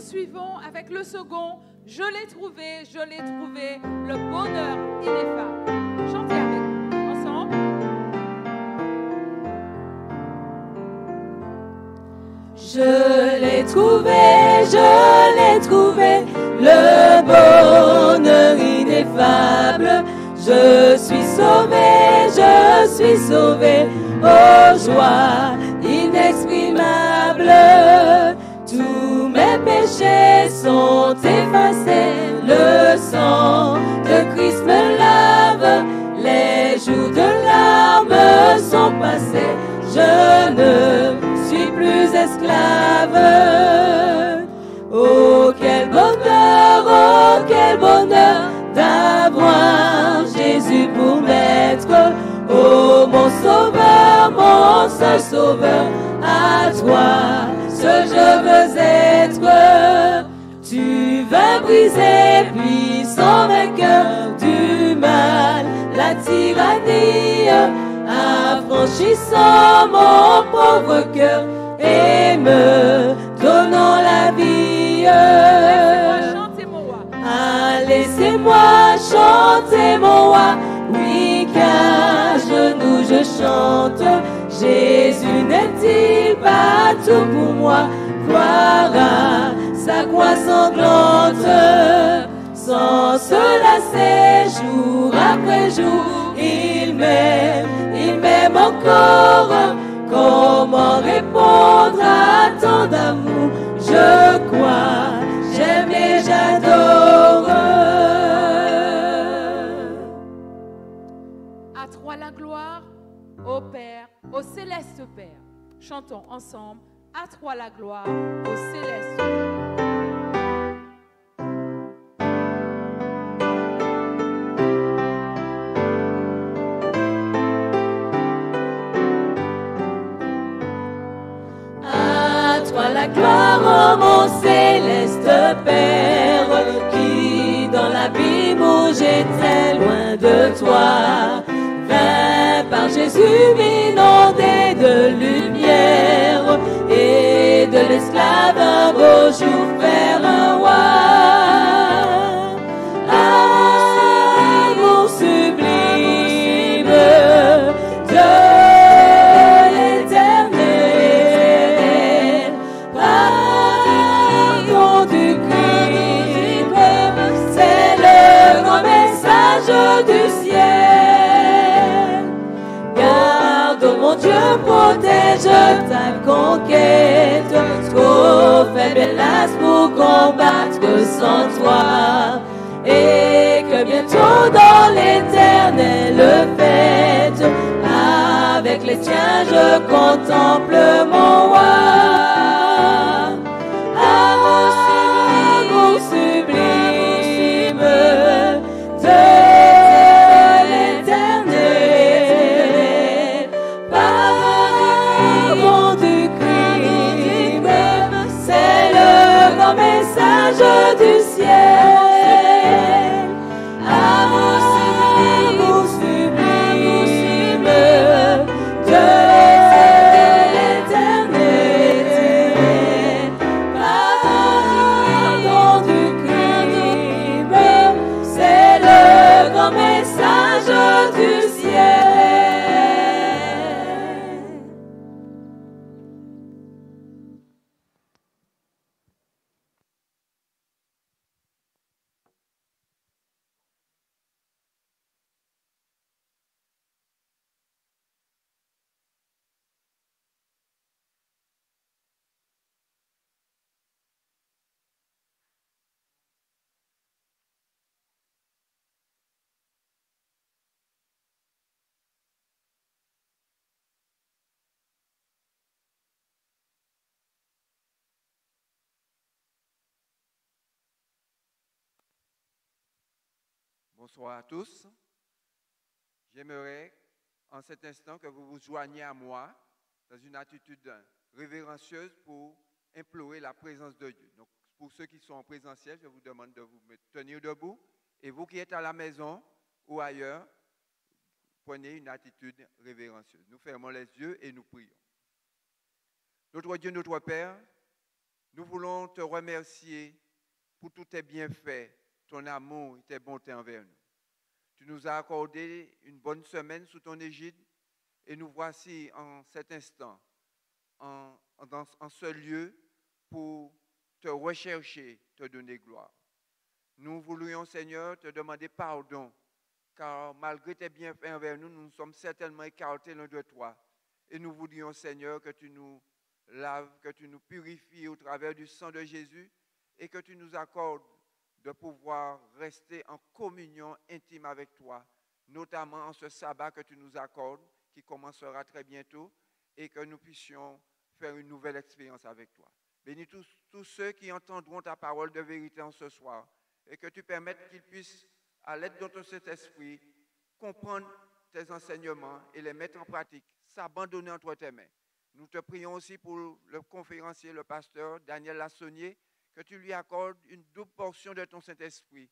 poursuivons avec le second. Je l'ai trouvé, le bonheur ineffable. Chantez avec nous, ensemble. Je l'ai trouvé, le bonheur ineffable. Je suis sauvé, oh joie inexprimable. Tous mes péchés sont effacés, le sang de Christ me lave. Les jours de larmes sont passés, je ne suis plus esclave. Oh quel bonheur d'avoir Jésus pour maître. Oh mon sauveur, mon seul sauveur, à toi seul je veux être. Tu vas briser puissant vainqueur du mal, la tyrannie, affranchissant mon pauvre cœur et me donnant la vie. Laissez-moi chanter mon roi, oui qu'à genoux je chante. Jésus n'est-il pas tout pour moi? Gloire à sa croix sanglante. Sans se lasser jour après jour, il m'aime encore. Comment répondre à tant d'amour? Je crois, j'aime et j'adore. À toi la gloire, ô Père, au céleste Père. Chantons ensemble. À toi la gloire, au céleste Père. La gloire, oh mon céleste Père, qui dans l'abîme où j'étais loin de toi, vint par Jésus m'inonder de lumière, et de l'esclave un beau jour faire un roi. Amour sublime de du ciel. Garde, mon Dieu, protège ta conquête. Trop faible hélas pour combattre sans toi. Et que bientôt dans l'éternelle fête, avec les tiens je contemple mon roi. Amour sublime message du ciel. Amour sublime de l'éternité. Pardon du crime, c'est le grand message du ciel. Bonsoir à tous. J'aimerais en cet instant que vous vous joigniez à moi dans une attitude révérencieuse pour implorer la présence de Dieu. Donc, pour ceux qui sont en présentiel, je vous demande de vous tenir debout. Et vous qui êtes à la maison ou ailleurs, prenez une attitude révérencieuse. Nous fermons les yeux et nous prions. Notre Dieu, notre Père, Nous voulons te remercier pour tous tes bienfaits, ton amour et tes bontés envers nous. Tu nous as accordé une bonne semaine sous ton égide et nous voici en cet instant, en ce lieu pour te rechercher, te donner gloire. Nous voulions, Seigneur, te demander pardon, car malgré tes bienfaits envers nous, nous sommes certainement écartés l'un de toi. Et nous voulions, Seigneur, que tu nous laves, que tu nous purifies au travers du sang de Jésus et que tu nous accordes de pouvoir rester en communion intime avec toi, notamment en ce sabbat que tu nous accordes, qui commencera très bientôt, et que nous puissions faire une nouvelle expérience avec toi. Bénis tous ceux qui entendront ta parole de vérité en ce soir, et que tu permettes qu'ils puissent, à l'aide de ton Saint-Esprit, comprendre tes enseignements et les mettre en pratique, s'abandonner entre tes mains. Nous te prions aussi pour le conférencier, le pasteur Daniel Lassonnier, que tu lui accordes une double portion de ton Saint-Esprit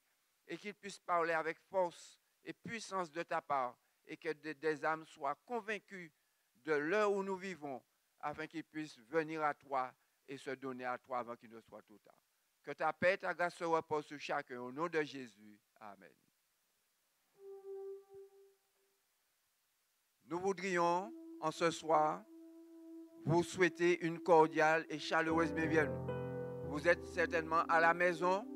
et qu'il puisse parler avec force et puissance de ta part et que des âmes soient convaincues de l'heure où nous vivons afin qu'ils puissent venir à toi et se donner à toi avant qu'il ne soit trop tard. Que ta paix et ta grâce se reposent sur chacun au nom de Jésus. Amen. Nous voudrions en ce soir vous souhaiter une cordiale et chaleureuse bienvenue. Vous êtes certainement à la maison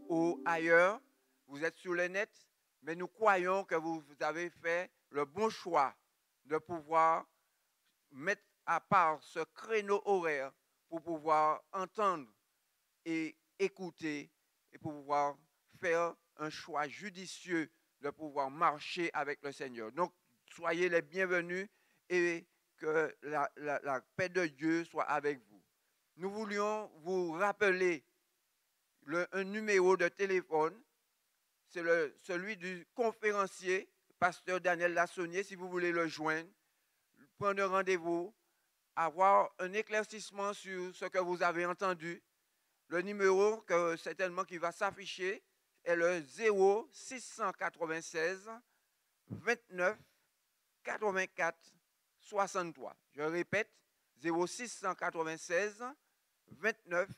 ou ailleurs, vous êtes sur le net, mais nous croyons que vous avez fait le bon choix de pouvoir mettre à part ce créneau horaire pour pouvoir entendre et écouter et pour pouvoir faire un choix judicieux de pouvoir marcher avec le Seigneur. Donc, soyez les bienvenus et que la paix de Dieu soit avec vous. Nous voulions vous rappeler un numéro de téléphone, c'est celui du conférencier, pasteur Daniel Lassonnier, si vous voulez le joindre, prendre rendez-vous, avoir un éclaircissement sur ce que vous avez entendu. Le numéro que certainement qui va s'afficher est le 0696 29 84 63. Je répète, 0696 29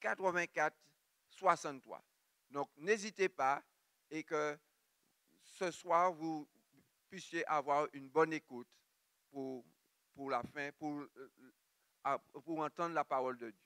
84 63. Donc, n'hésitez pas et que ce soir, vous puissiez avoir une bonne écoute pour la fin, pour entendre la parole de Dieu.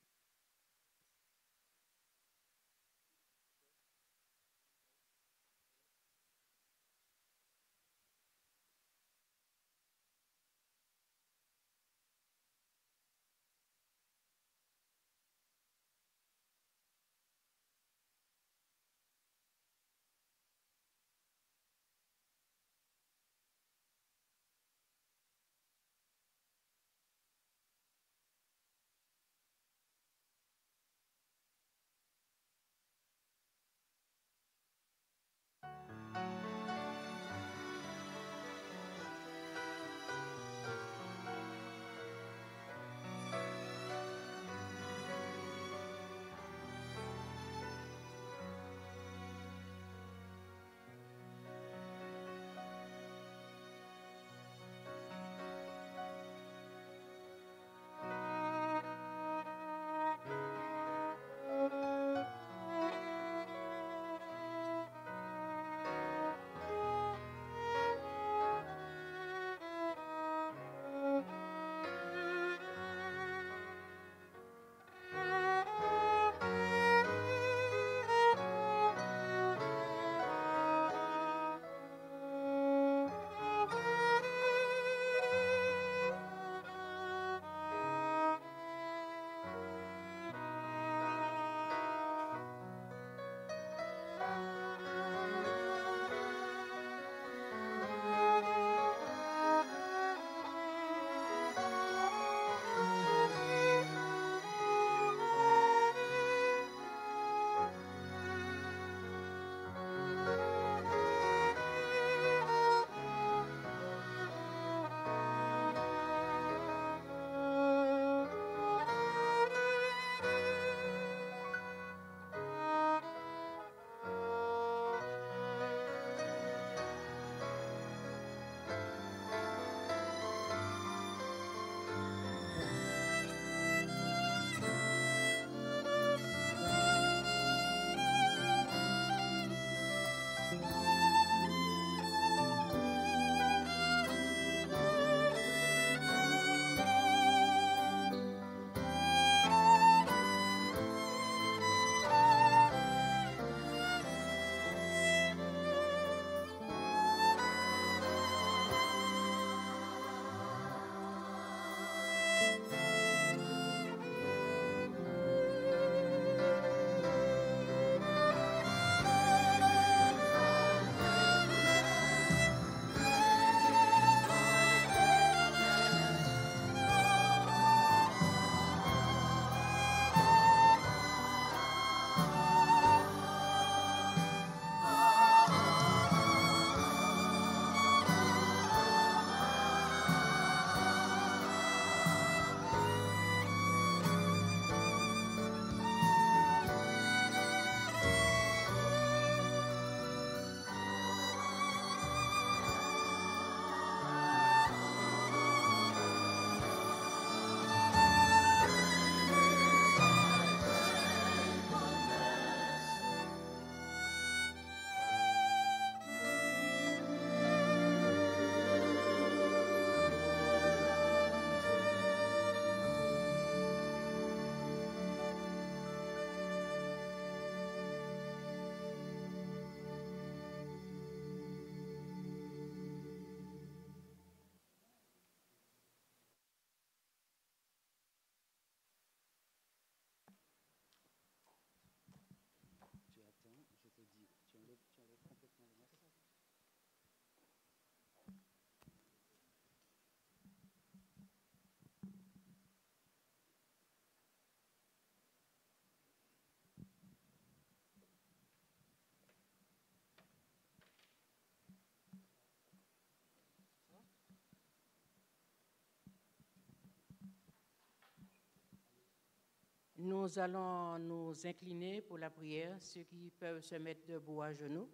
Nous allons nous incliner pour la prière, ceux qui peuvent se mettre debout à genoux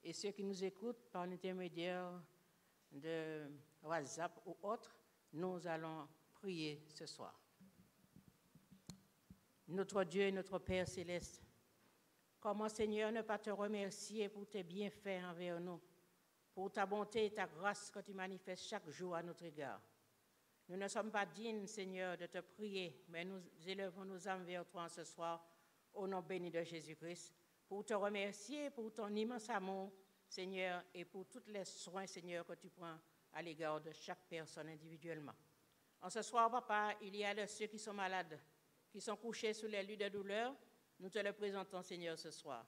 et ceux qui nous écoutent par l'intermédiaire de WhatsApp ou autre, nous allons prier ce soir. Notre Dieu et notre Père céleste, comment, Seigneur, ne pas te remercier pour tes bienfaits envers nous, pour ta bonté et ta grâce que tu manifestes chaque jour à notre égard. Nous ne sommes pas dignes, Seigneur, de te prier, mais nous élevons nos âmes vers toi ce soir, au nom béni de Jésus-Christ, pour te remercier pour ton immense amour, Seigneur, et pour tous les soins, Seigneur, que tu prends à l'égard de chaque personne individuellement. En ce soir, Papa, il y a de ceux qui sont malades, qui sont couchés sous les lits de douleur. Nous te le présentons, Seigneur, ce soir.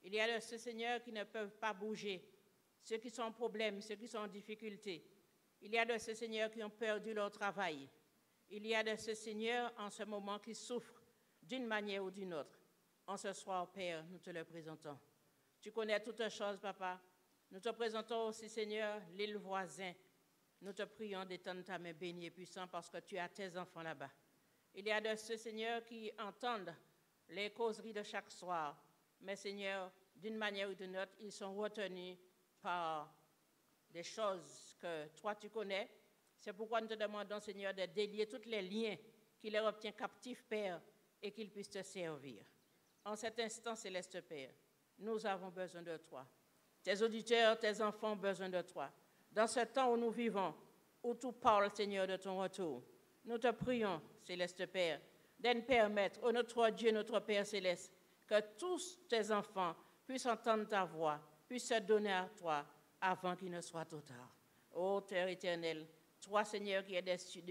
Il y a de ceux, Seigneur, qui ne peuvent pas bouger, ceux qui sont en problème, ceux qui sont en difficulté. Il y a de ceux, Seigneur, qui ont perdu leur travail. Il y a de ceux, Seigneur, en ce moment qui souffrent d'une manière ou d'une autre. En ce soir, Père, nous te le présentons. Tu connais toutes choses, Papa. Nous te présentons aussi, Seigneur, l'île voisine. Nous te prions d'étendre ta main bénie et puissante parce que tu as tes enfants là-bas. Il y a de ceux, Seigneur, qui entendent les causeries de chaque soir. Mais, Seigneur, d'une manière ou d'une autre, ils sont retenus par des choses que toi, tu connais. C'est pourquoi nous te demandons, Seigneur, de délier tous les liens qui les obtiennent captifs, Père, et qu'ils puissent te servir. En cet instant, céleste Père, nous avons besoin de toi. Tes auditeurs, tes enfants ont besoin de toi. Dans ce temps où nous vivons, où tout parle, Seigneur, de ton retour, nous te prions, céleste Père, de nous permettre, ô notre Dieu, notre Père céleste, que tous tes enfants puissent entendre ta voix, puissent se donner à toi avant qu'il ne soit trop tard. Ô Père éternel, toi, Seigneur, qui es des cieux,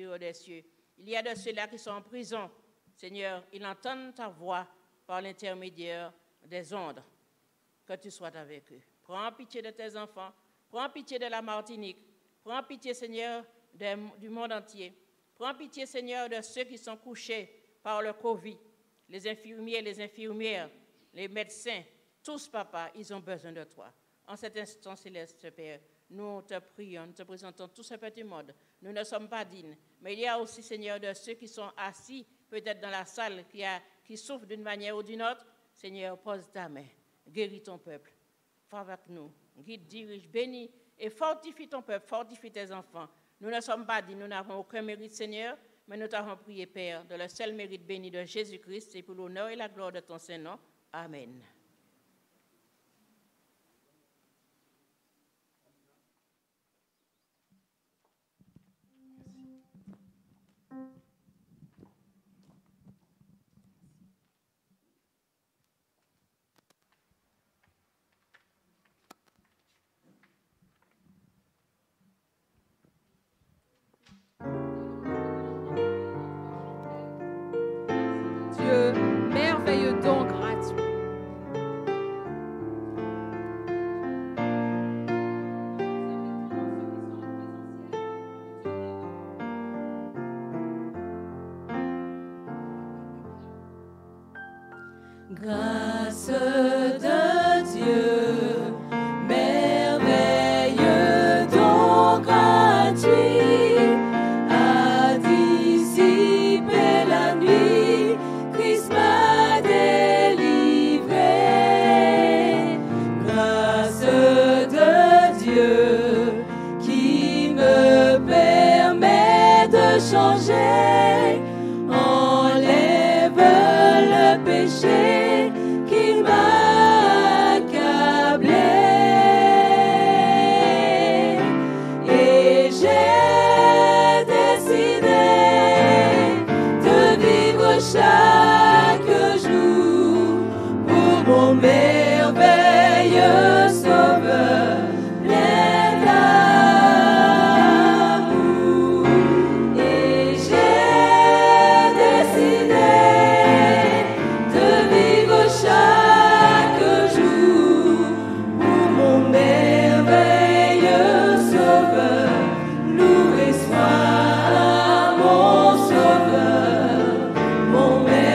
il y a de ceux-là qui sont en prison. Seigneur, ils entendent ta voix par l'intermédiaire des ondes. Que tu sois avec eux. Prends pitié de tes enfants, prends pitié de la Martinique, prends pitié, Seigneur, du monde entier. Prends pitié, Seigneur, de ceux qui sont couchés par le Covid, les infirmiers, les infirmières, les médecins, tous, Papa, ils ont besoin de toi. En cet instant, céleste Père, nous te prions, nous te présentons tout ce petit monde. Nous ne sommes pas dignes, mais il y a aussi, Seigneur, de ceux qui sont assis, peut-être dans la salle, qui souffrent d'une manière ou d'une autre. Seigneur, pose ta main, guéris ton peuple, fais avec nous, guide, dirige, bénis et fortifie ton peuple, fortifie tes enfants. Nous ne sommes pas dignes, nous n'avons aucun mérite, Seigneur, mais nous t'avons prié, Père, de le seul mérite béni de Jésus-Christ et pour l'honneur et la gloire de ton Saint-Nom. Amen. Dieu, merveilleux don gratuit. Grâce de Dieu, merveilleux don gratuit, a dissipé la nuit, Christ m'a délivré. Grâce de Dieu qui me permet de changer, enlève le péché qui m'a accablé. Et j'ai décidé de vivre chaque jour pour mon merveilleux Sauveur, plein d'amour. Et j'ai décidé de vivre chaque jour pour mon merveilleux Sauveur. Loué soit mon Sauveur, mon merveilleux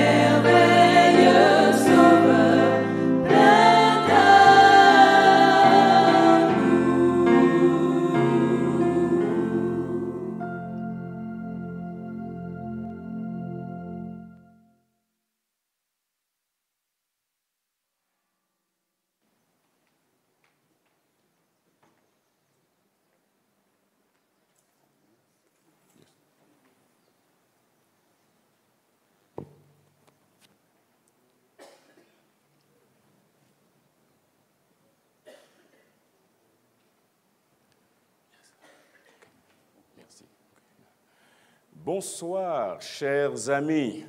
Bonsoir, chers amis.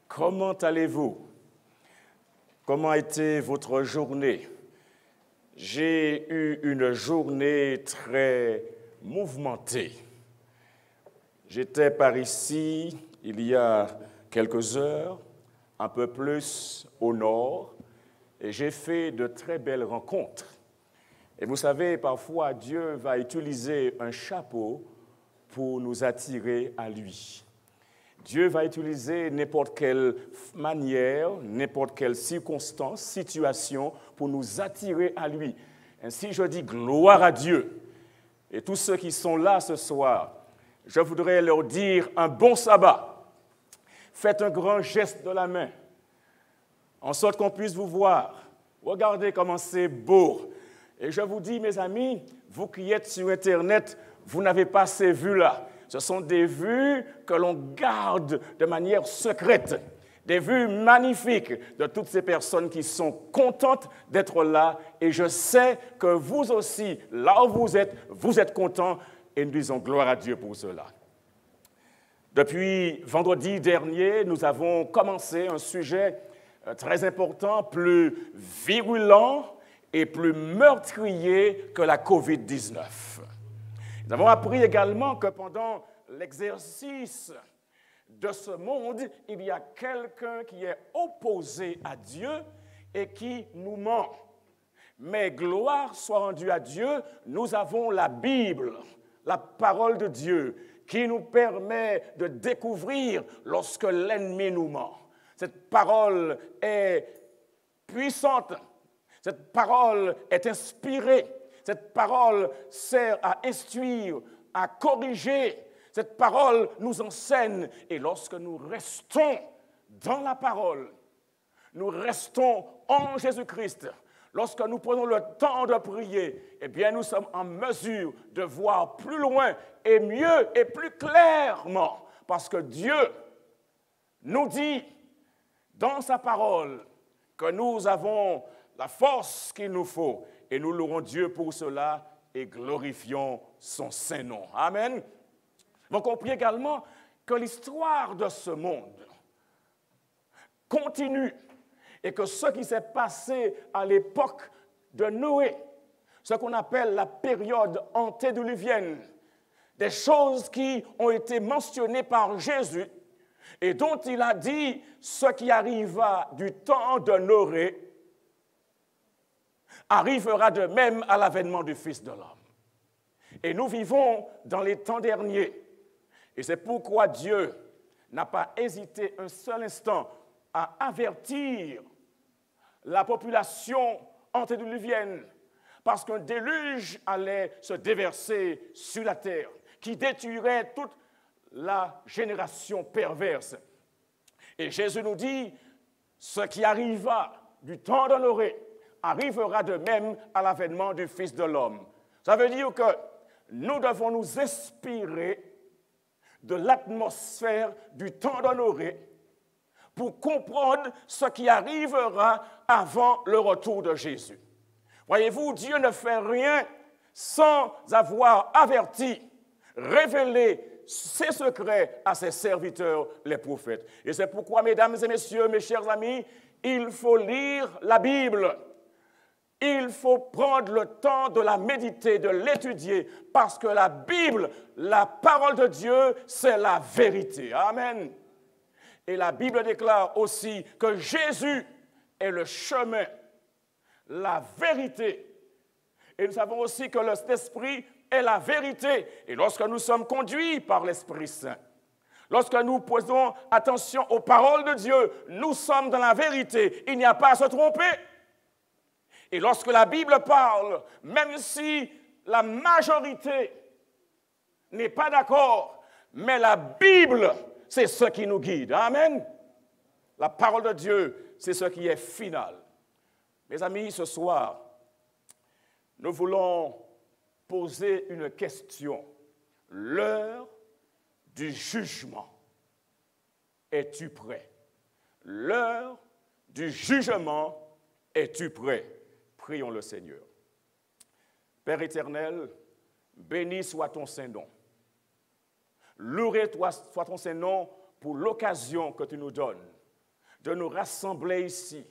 Comment allez-vous? Comment a été votre journée? J'ai eu une journée très mouvementée. J'étais par ici il y a quelques heures, un peu plus au nord, et j'ai fait de très belles rencontres. Et vous savez, parfois, Dieu va utiliser un chapeau pour nous attirer à lui. Dieu va utiliser n'importe quelle manière, n'importe quelle circonstance, situation pour nous attirer à lui. Ainsi, je dis gloire à Dieu. Et tous ceux qui sont là ce soir, je voudrais leur dire un bon sabbat. Faites un grand geste de la main, en sorte qu'on puisse vous voir. Regardez comment c'est beau. Et je vous dis, mes amis, vous qui êtes sur Internet, vous n'avez pas ces vues-là. Ce sont des vues que l'on garde de manière secrète, des vues magnifiques de toutes ces personnes qui sont contentes d'être là. Et je sais que vous aussi, là où vous êtes contents et nous disons gloire à Dieu pour cela. Depuis vendredi dernier, nous avons commencé un sujet très important, plus virulent et plus meurtrier que la COVID-19. Nous avons appris également que pendant l'exercice de ce monde, il y a quelqu'un qui est opposé à Dieu et qui nous ment. Mais gloire soit rendue à Dieu, nous avons la Bible, la parole de Dieu, qui nous permet de découvrir lorsque l'ennemi nous ment. Cette parole est puissante, cette parole est inspirée. Cette parole sert à instruire, à corriger. Cette parole nous enseigne. Et lorsque nous restons dans la parole, nous restons en Jésus-Christ. Lorsque nous prenons le temps de prier, eh bien, nous sommes en mesure de voir plus loin et mieux et plus clairement. Parce que Dieu nous dit dans sa parole que nous avons la force qu'il nous faut. Et nous louons Dieu pour cela et glorifions son saint nom. Amen. Vous comprenez également que l'histoire de ce monde continue et que ce qui s'est passé à l'époque de Noé, ce qu'on appelle la période antédiluvienne, des choses qui ont été mentionnées par Jésus et dont il a dit ce qui arriva du temps de Noé arrivera de même à l'avènement du Fils de l'homme. Et nous vivons dans les temps derniers. Et c'est pourquoi Dieu n'a pas hésité un seul instant à avertir la population antédiluvienne parce qu'un déluge allait se déverser sur la terre qui détruirait toute la génération perverse. Et Jésus nous dit, ce qui arriva du temps de Noé arrivera de même à l'avènement du Fils de l'homme. Ça veut dire que nous devons nous inspirer de l'atmosphère du temps de Noé pour comprendre ce qui arrivera avant le retour de Jésus. Voyez-vous, Dieu ne fait rien sans avoir averti, révélé ses secrets à ses serviteurs, les prophètes. Et c'est pourquoi, mesdames et messieurs, mes chers amis, il faut lire la Bible. Il faut prendre le temps de la méditer, de l'étudier, parce que la Bible, la parole de Dieu, c'est la vérité. Amen. Et la Bible déclare aussi que Jésus est le chemin, la vérité. Et nous savons aussi que l'Esprit est la vérité. Et lorsque nous sommes conduits par l'Esprit Saint, lorsque nous posons attention aux paroles de Dieu, nous sommes dans la vérité. Il n'y a pas à se tromper. Et lorsque la Bible parle, même si la majorité n'est pas d'accord, mais la Bible, c'est ce qui nous guide. Amen. La parole de Dieu, c'est ce qui est final. Mes amis, ce soir, nous voulons poser une question. L'heure du jugement. Es-tu prêt? L'heure du jugement. Es-tu prêt? Prions le Seigneur. Père éternel, béni soit ton Saint-Nom. Loué soit ton Saint-Nom pour l'occasion que tu nous donnes de nous rassembler ici,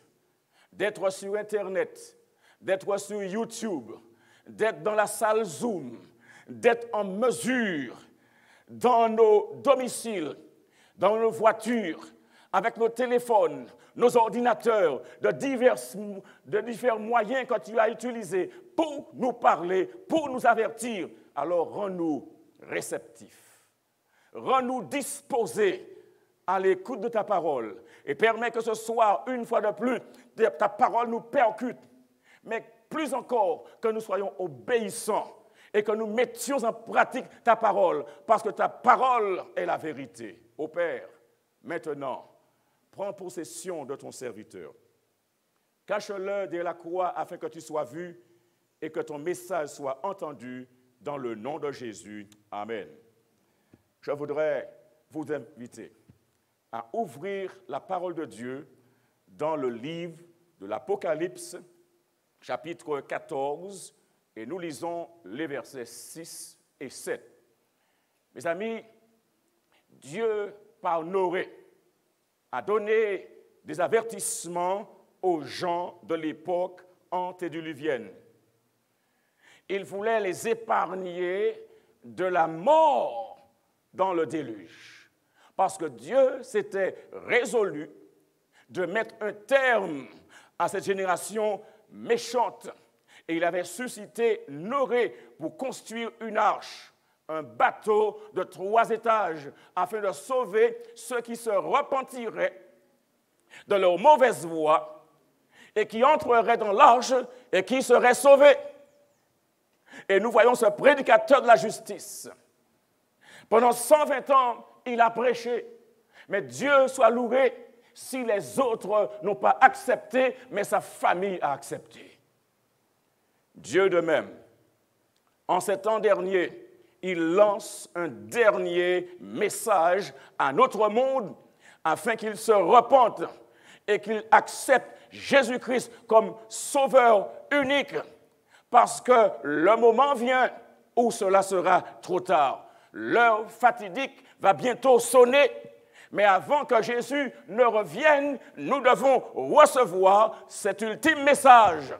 d'être sur Internet, d'être sur YouTube, d'être dans la salle Zoom, d'être en mesure dans nos domiciles, dans nos voitures, avec nos téléphones, nos ordinateurs, de différents moyens que tu as utilisés pour nous parler, pour nous avertir. Alors rends-nous réceptifs, rends-nous disposés à l'écoute de ta parole et permets que ce soir, une fois de plus, ta parole nous percute, mais plus encore que nous soyons obéissants et que nous mettions en pratique ta parole, parce que ta parole est la vérité. Ô Père, maintenant, prends possession de ton serviteur. Cache-le derrière la croix afin que tu sois vu et que ton message soit entendu dans le nom de Jésus. Amen. Je voudrais vous inviter à ouvrir la parole de Dieu dans le livre de l'Apocalypse, chapitre 14, et nous lisons les versets 6 et 7. Mes amis, Dieu, par Noé, a donné des avertissements aux gens de l'époque antédiluvienne. Il voulait les épargner de la mort dans le déluge, parce que Dieu s'était résolu de mettre un terme à cette génération méchante. Et il avait suscité Noé pour construire une arche, un bateau de 3 étages, afin de sauver ceux qui se repentiraient de leur mauvaise voie et qui entreraient dans l'arche et qui seraient sauvés. Et nous voyons ce prédicateur de la justice. Pendant 120 ans, il a prêché. Mais Dieu soit loué si les autres n'ont pas accepté, mais sa famille a accepté. Dieu de même, en ces temps derniers, il lance un dernier message à notre monde afin qu'il se repente et qu'il accepte Jésus-Christ comme sauveur unique, parce que le moment vient où cela sera trop tard. L'heure fatidique va bientôt sonner, mais avant que Jésus ne revienne, nous devons recevoir cet ultime message.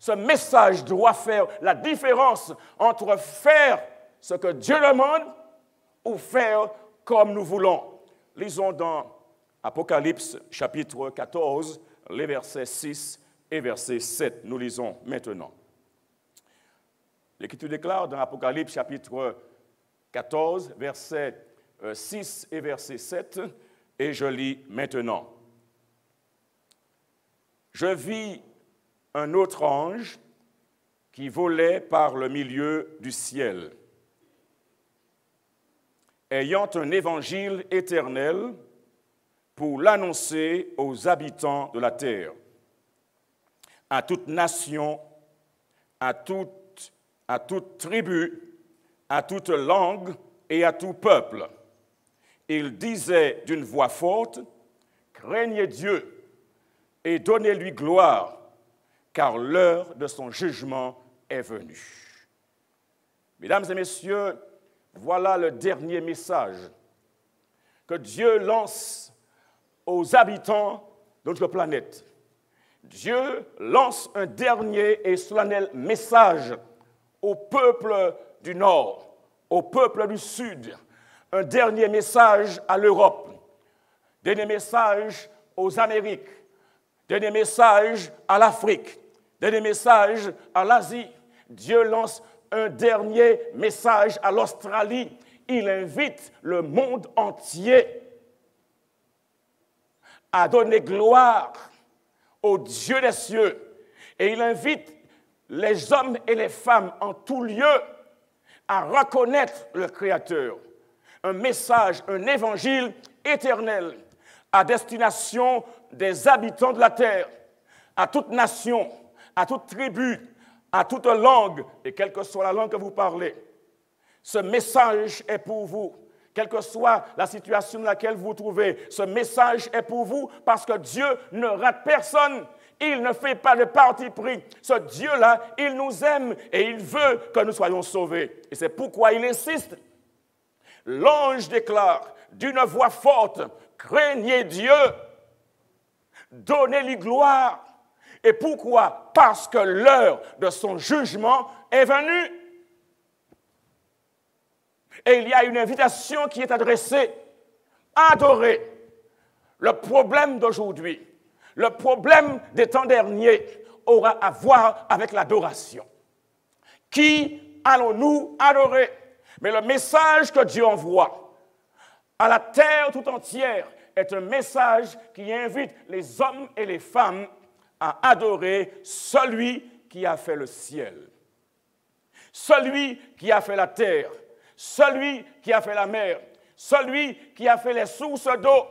Ce message doit faire la différence entre faire ce que Dieu demande ou faire comme nous voulons. Lisons dans Apocalypse chapitre 14, les versets 6 et verset 7. Nous lisons maintenant. L'Écriture déclare dans Apocalypse chapitre 14, versets 6 et verset 7, et je lis maintenant. Je vis un autre ange qui volait par le milieu du ciel, ayant un évangile éternel pour l'annoncer aux habitants de la terre, à toute nation, à toute tribu, à toute langue et à tout peuple. Il disait d'une voix forte, « Craignez Dieu et donnez-lui gloire, car l'heure de son jugement est venue. » Mesdames et messieurs, voilà le dernier message que Dieu lance aux habitants de notre planète. Dieu lance un dernier et solennel message au peuple du Nord, au peuple du Sud, un dernier message à l'Europe, dernier message aux Amériques, dernier message à l'Afrique, dernier message à l'Asie. Dieu lance un dernier message à l'Australie. Il invite le monde entier à donner gloire au Dieu des cieux. Et il invite les hommes et les femmes en tout lieu à reconnaître le Créateur. Un message, un évangile éternel à destination des habitants de la terre, à toute nation, à toute tribu, à toute langue, et quelle que soit la langue que vous parlez. Ce message est pour vous, quelle que soit la situation dans laquelle vous vous trouvez. Ce message est pour vous parce que Dieu ne rate personne. Il ne fait pas de parti pris. Ce Dieu-là, il nous aime et il veut que nous soyons sauvés. Et c'est pourquoi il insiste L'ange déclare d'une voix forte, craignez Dieu, donnez-lui gloire. Et pourquoi? Parce que l'heure de son jugement est venue. Et il y a une invitation qui est adressée. Adorer. Le problème d'aujourd'hui, le problème des temps derniers aura à voir avec l'adoration. Qui allons-nous adorer? Mais le message que Dieu envoie à la terre tout entière est un message qui invite les hommes et les femmes à adorer celui qui a fait le ciel, celui qui a fait la terre, celui qui a fait la mer, celui qui a fait les sources d'eau.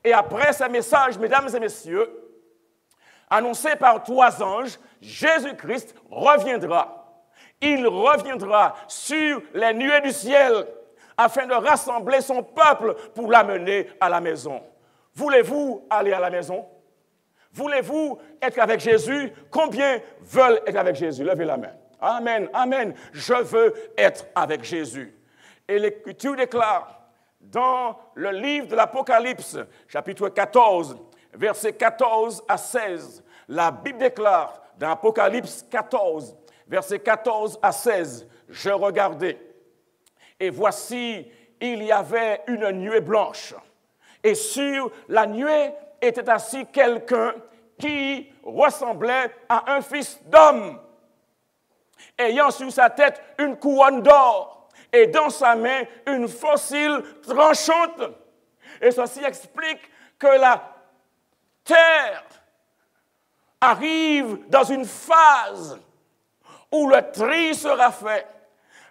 Et après ce message, mesdames et messieurs, annoncé par 3 anges, Jésus-Christ reviendra. Il reviendra sur les nuées du ciel afin de rassembler son peuple pour l'amener à la maison. Voulez-vous aller à la maison? Voulez-vous être avec Jésus? Combien veulent être avec Jésus? Levez la main. Amen, amen. Je veux être avec Jésus. Et l'Écriture déclare dans le livre de l'Apocalypse, chapitre 14, versets 14 à 16, la Bible déclare dans Apocalypse 14, versets 14 à 16, je regardais, et voici, il y avait une nuée blanche, et sur la nuée était assis quelqu'un qui ressemblait à un fils d'homme, ayant sur sa tête une couronne d'or, et dans sa main une faucille tranchante. Et ceci explique que la terre arrive dans une phase où le tri sera fait.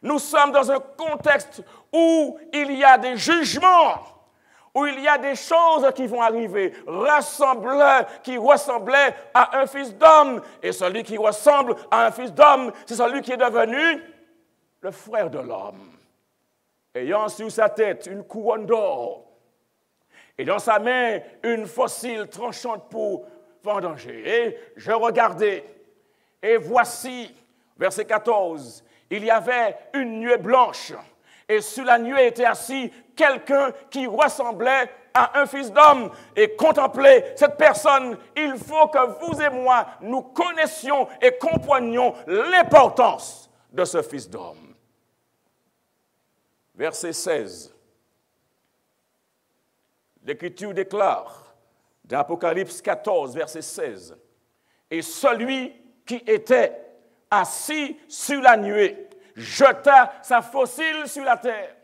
Nous sommes dans un contexte où il y a des jugements, où il y a des choses qui vont arriver, qui ressemblaient à un fils d'homme. Et celui qui ressemble à un fils d'homme, c'est celui qui est devenu le frère de l'homme, ayant sur sa tête une couronne d'or et dans sa main une faucille tranchante pour vendanger. Et je regardais, et voici, verset 14, il y avait une nuée blanche, et sur la nuée était assis quelqu'un qui ressemblait à un fils d'homme. Et contempler cette personne, il faut que vous et moi, nous connaissions et comprenions l'importance de ce fils d'homme. Verset 16. L'Écriture déclare, dans Apocalypse 14, verset 16, « Et celui qui était assis sur la nuée jeta sa faucille sur la terre.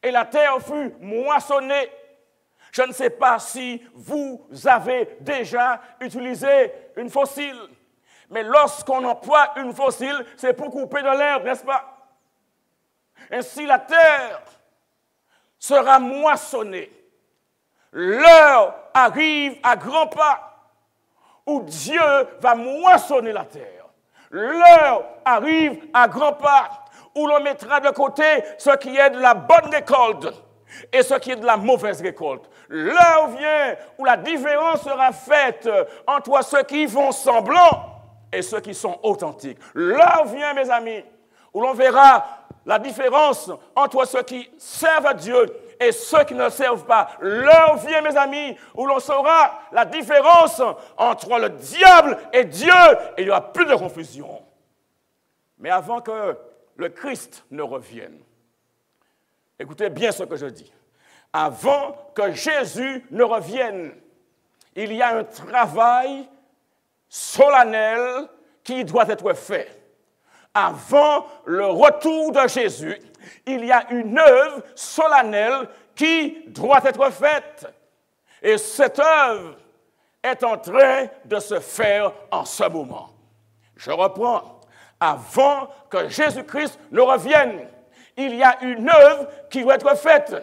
Et la terre fut moissonnée. » Je ne sais pas si vous avez déjà utilisé une faucille, mais lorsqu'on emploie une faucille, c'est pour couper de l'herbe, n'est-ce pas? Ainsi, la terre sera moissonnée. L'heure arrive à grands pas où Dieu va moissonner la terre. L'heure arrive à grands pas où l'on mettra de côté ce qui est de la bonne récolte et ce qui est de la mauvaise récolte. L'heure vient où la différence sera faite entre ceux qui font semblant et ceux qui sont authentiques. L'heure vient, mes amis, où l'on verra la différence entre ceux qui servent Dieu et ceux qui ne le servent pas. L'heure vient, mes amis, où l'on saura la différence entre le diable et Dieu, et il n'y aura plus de confusion. Mais avant que le Christ ne revienne, écoutez bien ce que je dis. Avant que Jésus ne revienne, il y a un travail solennel qui doit être fait. Avant le retour de Jésus, il y a une œuvre solennelle qui doit être faite. Et cette œuvre est en train de se faire en ce moment. Je reprends. Avant que Jésus-Christ ne revienne, il y a une œuvre qui doit être faite.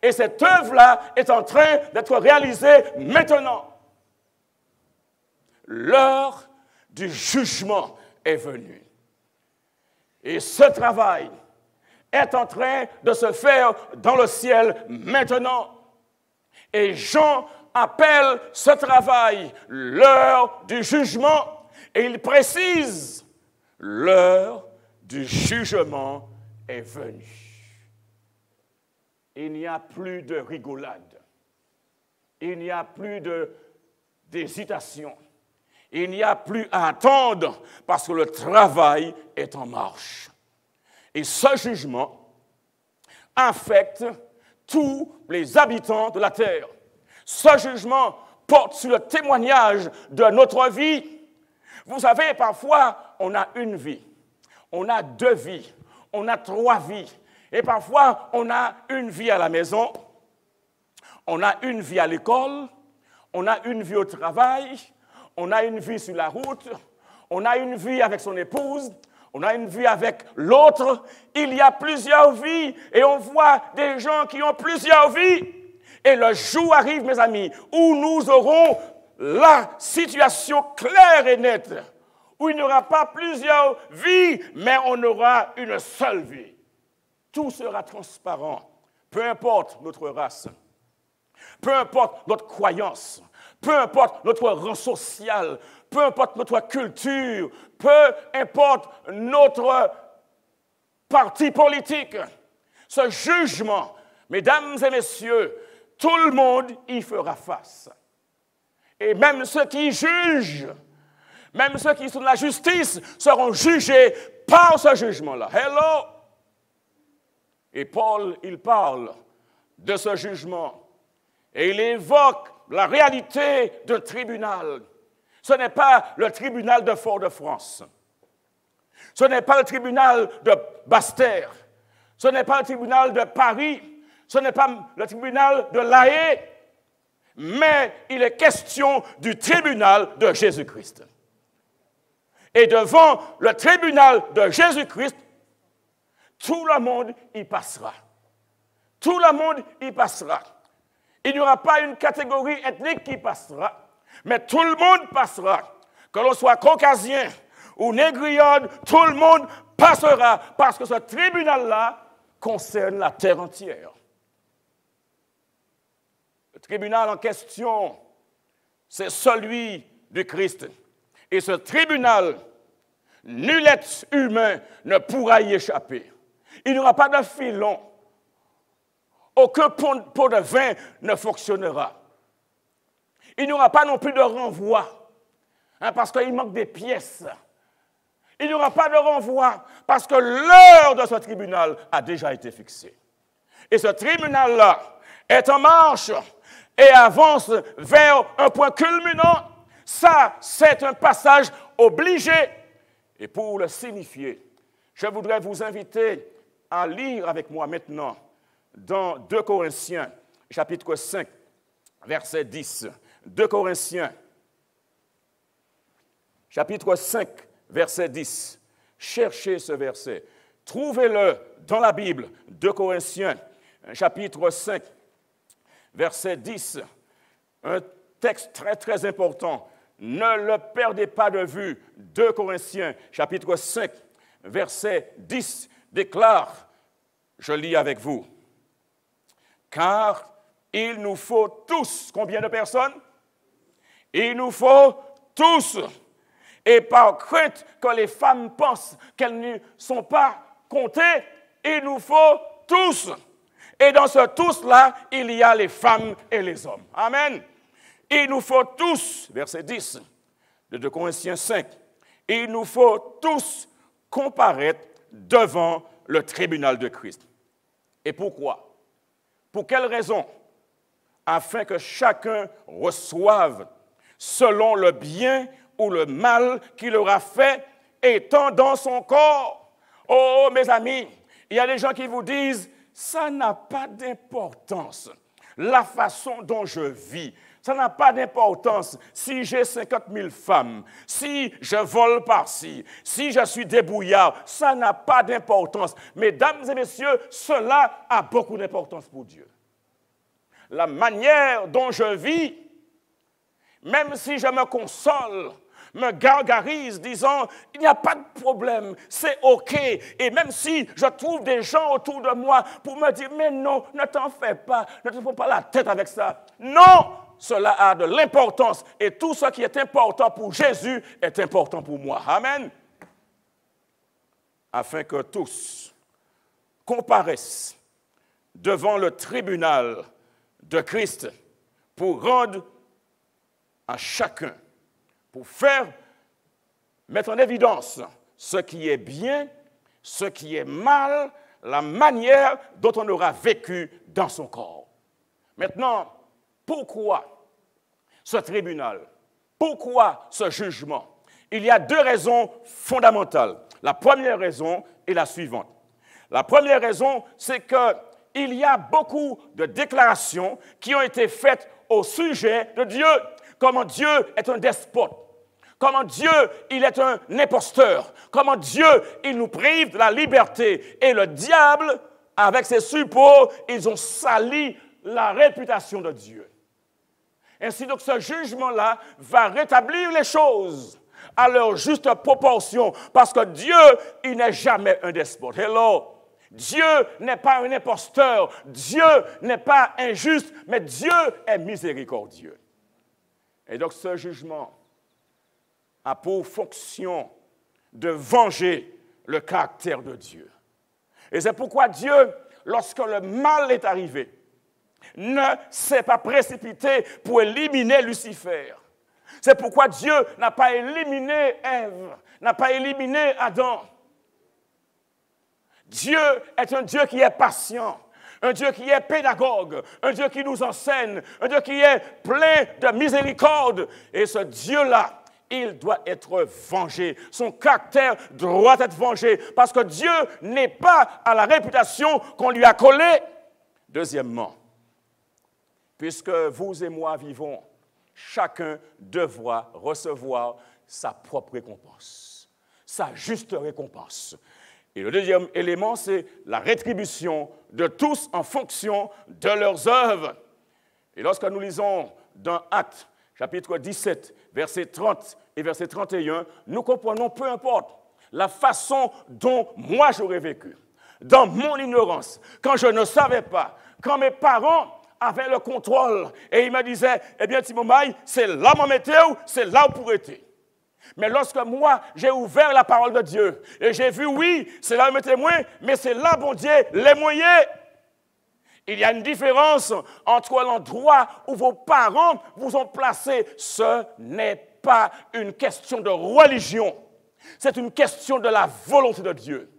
Et cette œuvre-là est en train d'être réalisée maintenant. L'heure du jugement est venue. Et ce travail est en train de se faire dans le ciel maintenant. Et Jean appelle ce travail l'heure du jugement. Et il précise, l'heure du jugement est venue. il n'y a plus de rigolade. Il n'y a plus d'hésitation. Il n'y a plus à attendre parce que le travail est en marche. Et ce jugement affecte tous les habitants de la terre. Ce jugement porte sur le témoignage de notre vie. Vous savez, parfois, on a une vie, on a 2 vies, on a 3 vies. Et parfois, on a une vie à la maison, on a une vie à l'école, on a une vie au travail, on a une vie sur la route, on a une vie avec son épouse, on a une vie avec l'autre. Il y a plusieurs vies et on voit des gens qui ont plusieurs vies. Et le jour arrive, mes amis, où nous aurons la situation claire et nette, où il n'y aura pas plusieurs vies, mais on aura une seule vie. Tout sera transparent, peu importe notre race, peu importe notre croyance, peu importe notre rang social, peu importe notre culture, peu importe notre parti politique. Ce jugement, mesdames et messieurs, tout le monde y fera face. Et même ceux qui jugent, même ceux qui sont de la justice seront jugés par ce jugement-là. Hello! Et Paul, il parle de ce jugement et il évoque la réalité d'un tribunal. Ce n'est pas le tribunal de Fort-de-France. Ce n'est pas le tribunal de Basse-Terre. Ce n'est pas le tribunal de Paris. Ce n'est pas le tribunal de La Haye. Mais il est question du tribunal de Jésus-Christ. Et devant le tribunal de Jésus-Christ, tout le monde y passera. Tout le monde y passera. Il n'y aura pas une catégorie ethnique qui passera, mais tout le monde passera. Que l'on soit caucasien ou négriade, tout le monde passera parce que ce tribunal-là concerne la terre entière. Le tribunal en question, c'est celui du Christ. Et ce tribunal, nul être humain ne pourra y échapper. Il n'y aura pas de filon. Aucun pot de vin ne fonctionnera. Il n'y aura pas non plus de renvoi, parce qu'il manque des pièces. Il n'y aura pas de renvoi, parce que l'heure de ce tribunal a déjà été fixée. Et ce tribunal-là est en marche et avance vers un point culminant. Ça, c'est un passage obligé. Et pour le signifier, je voudrais vous inviter à lire avec moi maintenant dans 2 Corinthiens, chapitre 5, verset 10. 2 Corinthiens, chapitre 5, verset 10. Cherchez ce verset. Trouvez-le dans la Bible. 2 Corinthiens, chapitre 5, verset 10. Un texte très, très important. Ne le perdez pas de vue. 2 Corinthiens, chapitre 5, verset 10, déclare, je lis avec vous, car il nous faut tous, combien de personnes? Il nous faut tous. Et par crainte que les femmes pensent qu'elles ne sont pas comptées, il nous faut tous. Et dans ce tous-là, il y a les femmes et les hommes. Amen. Il nous faut tous, verset 10 de 2 Corinthiens 5, il nous faut tous comparaître devant le tribunal de Christ. Et pourquoi? Pour quelle raison? Afin que chacun reçoive selon le bien ou le mal qu'il aura fait étant dans son corps. Oh, mes amis, il y a des gens qui vous disent, ça n'a pas d'importance, la façon dont je vis. Ça n'a pas d'importance si j'ai 50 000 femmes, si je vole par-ci, si je suis débrouillard. Ça n'a pas d'importance. Mesdames et messieurs, cela a beaucoup d'importance pour Dieu. La manière dont je vis, même si je me console, me gargarise, disant, il n'y a pas de problème, c'est OK. Et même si je trouve des gens autour de moi pour me dire, mais non, ne t'en fais pas, ne te prends pas la tête avec ça. Non! Cela a de l'importance et tout ce qui est important pour Jésus est important pour moi. Amen. Afin que tous comparaissent devant le tribunal de Christ pour rendre à chacun, pour mettre en évidence ce qui est bien, ce qui est mal, la manière dont on aura vécu dans son corps. Maintenant, pourquoi ce tribunal? Pourquoi ce jugement? Il y a deux raisons fondamentales. La première raison est la suivante. La première raison, c'est qu'il y a beaucoup de déclarations qui ont été faites au sujet de Dieu. Comment Dieu est un despote. Comment Dieu, il est un imposteur. Comment Dieu, il nous prive de la liberté. Et le diable, avec ses suppôts, ils ont sali la réputation de Dieu. Ainsi donc, ce jugement-là va rétablir les choses à leur juste proportion, parce que Dieu, il n'est jamais un despote. Hello! Dieu n'est pas un imposteur, Dieu n'est pas injuste, mais Dieu est miséricordieux. Et donc, ce jugement a pour fonction de venger le caractère de Dieu. Et c'est pourquoi Dieu, lorsque le mal est arrivé, ne s'est pas précipité pour éliminer Lucifer. C'est pourquoi Dieu n'a pas éliminé Ève, n'a pas éliminé Adam. Dieu est un Dieu qui est patient, un Dieu qui est pédagogue, un Dieu qui nous enseigne, un Dieu qui est plein de miséricorde. Et ce Dieu-là, il doit être vengé. Son caractère doit être vengé parce que Dieu n'est pas à la réputation qu'on lui a collée. Deuxièmement, puisque vous et moi vivons, chacun devra recevoir sa propre récompense, sa juste récompense. Et le deuxième élément, c'est la rétribution de tous en fonction de leurs œuvres. Et lorsque nous lisons dans Actes, chapitre 17, versets 30 et verset 31, nous comprenons, peu importe la façon dont moi j'aurais vécu, dans mon ignorance, quand je ne savais pas, quand mes parents avaient le contrôle et ils me disaient, eh bien Timomaï, c'est là mon météo, c'est là où pour être. Mais lorsque moi, j'ai ouvert la parole de Dieu et j'ai vu, oui, c'est là où mes témoins, mais c'est là, bon Dieu, les moyens. Il y a une différence entre l'endroit où vos parents vous ont placé. Ce n'est pas une question de religion, c'est une question de la volonté de Dieu.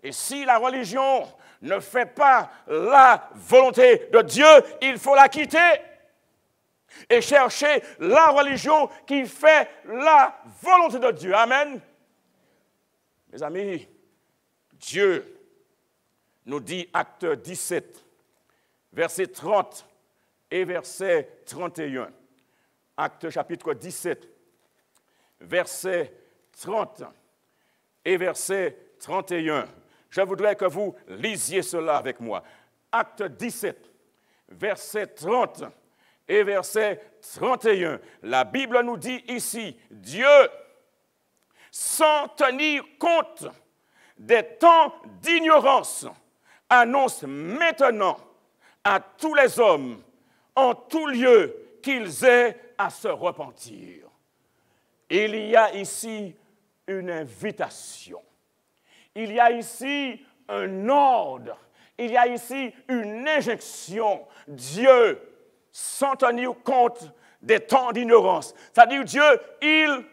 Et si la religion ne fait pas la volonté de Dieu, il faut la quitter et chercher la religion qui fait la volonté de Dieu. Amen. Mes amis, Dieu nous dit, Acte 17, verset 30 et verset 31. Acte chapitre 17, verset 30 et verset 31. Je voudrais que vous lisiez cela avec moi. Acte 17, verset 30 et verset 31. La Bible nous dit ici, Dieu, sans tenir compte des temps d'ignorance, annonce maintenant à tous les hommes, en tout lieu, qu'ils aient à se repentir. Il y a ici une invitation. Il y a ici un ordre. Il y a ici une injection. Dieu, sans tenir compte des temps d'ignorance. C'est-à-dire Dieu, il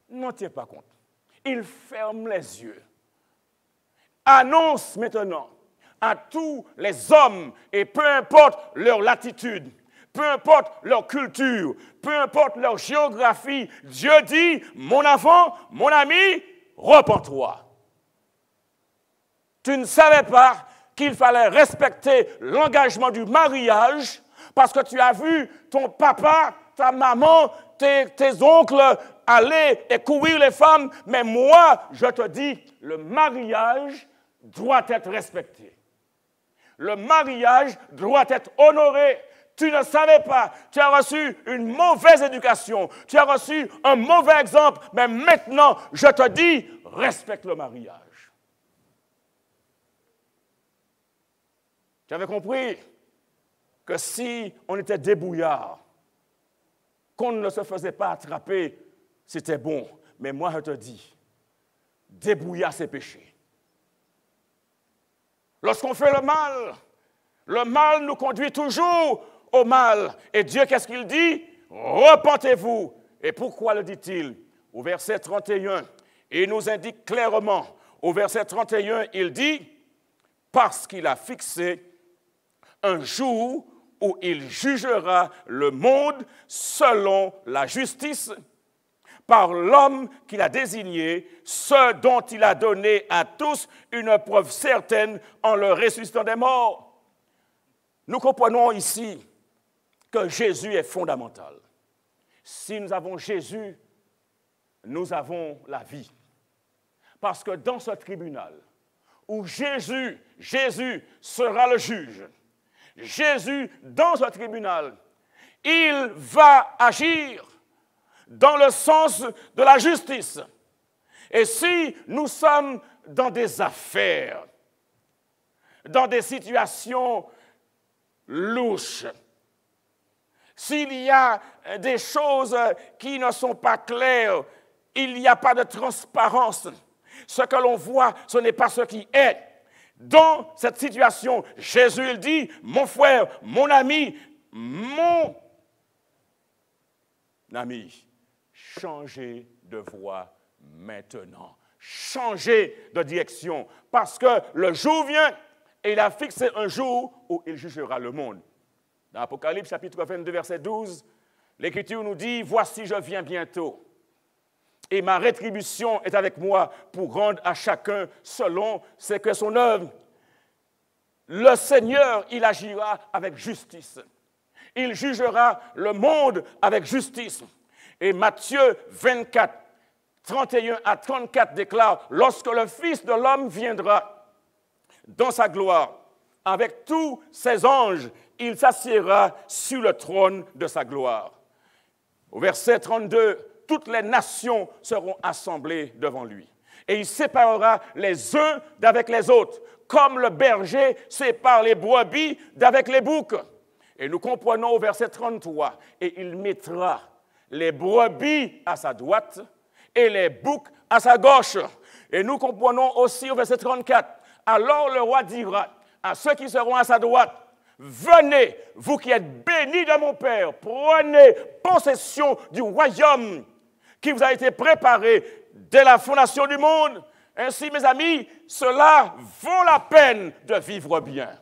n'en tient pas compte. Il ferme les yeux. Annonce maintenant à tous les hommes, et peu importe leur latitude, peu importe leur culture, peu importe leur géographie, Dieu dit, mon enfant, mon ami, repens-toi. Tu ne savais pas qu'il fallait respecter l'engagement du mariage parce que tu as vu ton papa, ta maman, tes oncles aller et courir les femmes, mais moi, je te dis, le mariage doit être respecté. Le mariage doit être honoré. Tu ne savais pas, tu as reçu une mauvaise éducation, tu as reçu un mauvais exemple, mais maintenant, je te dis, respecte le mariage. Tu avais compris que si on était débrouillard, qu'on ne se faisait pas attraper, c'était bon. Mais moi, je te dis, débrouillard, c'est péché. Lorsqu'on fait le mal nous conduit toujours au mal. Et Dieu, qu'est-ce qu'il dit? Repentez-vous. Et pourquoi le dit-il? Au verset 31, il nous indique clairement, au verset 31, il dit, parce qu'il a fixé un jour où il jugera le monde selon la justice, par l'homme qu'il a désigné, ce dont il a donné à tous une preuve certaine en le ressuscitant des morts. Nous comprenons ici que Jésus est fondamental. Si nous avons Jésus, nous avons la vie. Parce que dans ce tribunal, où Jésus sera le juge, Jésus, dans ce tribunal, il va agir dans le sens de la justice. Et si nous sommes dans des affaires, dans des situations louches, s'il y a des choses qui ne sont pas claires, il n'y a pas de transparence, ce que l'on voit, ce n'est pas ce qui est. Dans cette situation, Jésus, il dit, mon frère, mon ami, changez de voie maintenant. Changez de direction. Parce que le jour vient et il a fixé un jour où il jugera le monde. Dans Apocalypse chapitre 22, verset 12, l'Écriture nous dit, voici je viens bientôt. Et ma rétribution est avec moi pour rendre à chacun selon ce que son œuvre. Le Seigneur, il agira avec justice. Il jugera le monde avec justice. Et Matthieu 24, 31 à 34 déclare, lorsque le Fils de l'homme viendra dans sa gloire, avec tous ses anges, il s'assiera sur le trône de sa gloire. Au verset 32, toutes les nations seront assemblées devant lui. Et il séparera les uns d'avec les autres, comme le berger sépare les brebis d'avec les boucs. Et nous comprenons au verset 33, et il mettra les brebis à sa droite et les boucs à sa gauche. Et nous comprenons aussi au verset 34, alors le roi dira à ceux qui seront à sa droite, venez, vous qui êtes bénis de mon Père, prenez possession du royaume qui vous a été préparé dès la fondation du monde. Ainsi, mes amis, cela vaut la peine de vivre bien.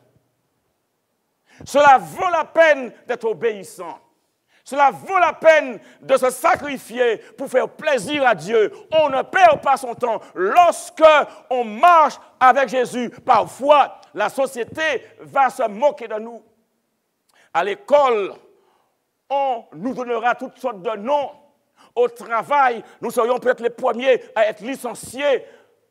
Cela vaut la peine d'être obéissant. Cela vaut la peine de se sacrifier pour faire plaisir à Dieu. On ne perd pas son temps. Lorsque on marche avec Jésus, parfois, la société va se moquer de nous. À l'école, on nous donnera toutes sortes de noms. Au travail, nous serions peut-être les premiers à être licenciés.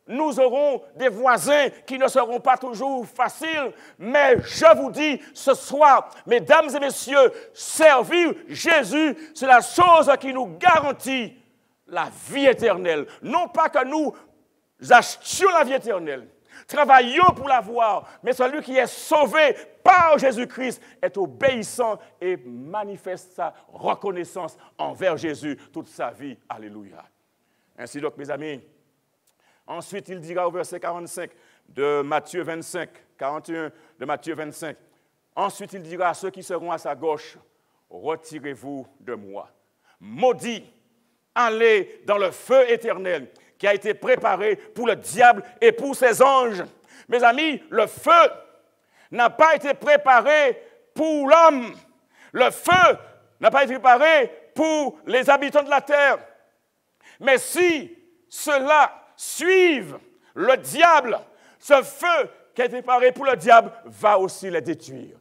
Nous aurons des voisins qui ne seront pas toujours faciles, mais je vous dis ce soir, mesdames et messieurs, servir Jésus, c'est la chose qui nous garantit la vie éternelle. Non pas que nous achetions la vie éternelle, travaillons pour l'avoir, mais celui qui est sauvé par Jésus-Christ est obéissant et manifeste sa reconnaissance envers Jésus toute sa vie. Alléluia. Ainsi donc, mes amis, ensuite, il dira au verset 45 de Matthieu 25, 41 de Matthieu 25, ensuite il dira à ceux qui seront à sa gauche, retirez-vous de moi. Maudits, allez dans le feu éternel qui a été préparé pour le diable et pour ses anges. Mes amis, le feu n'a pas été préparé pour l'homme. Le feu n'a pas été préparé pour les habitants de la terre. Mais si cela suivent le diable, ce feu qui a été préparé pour le diable va aussi les détruire.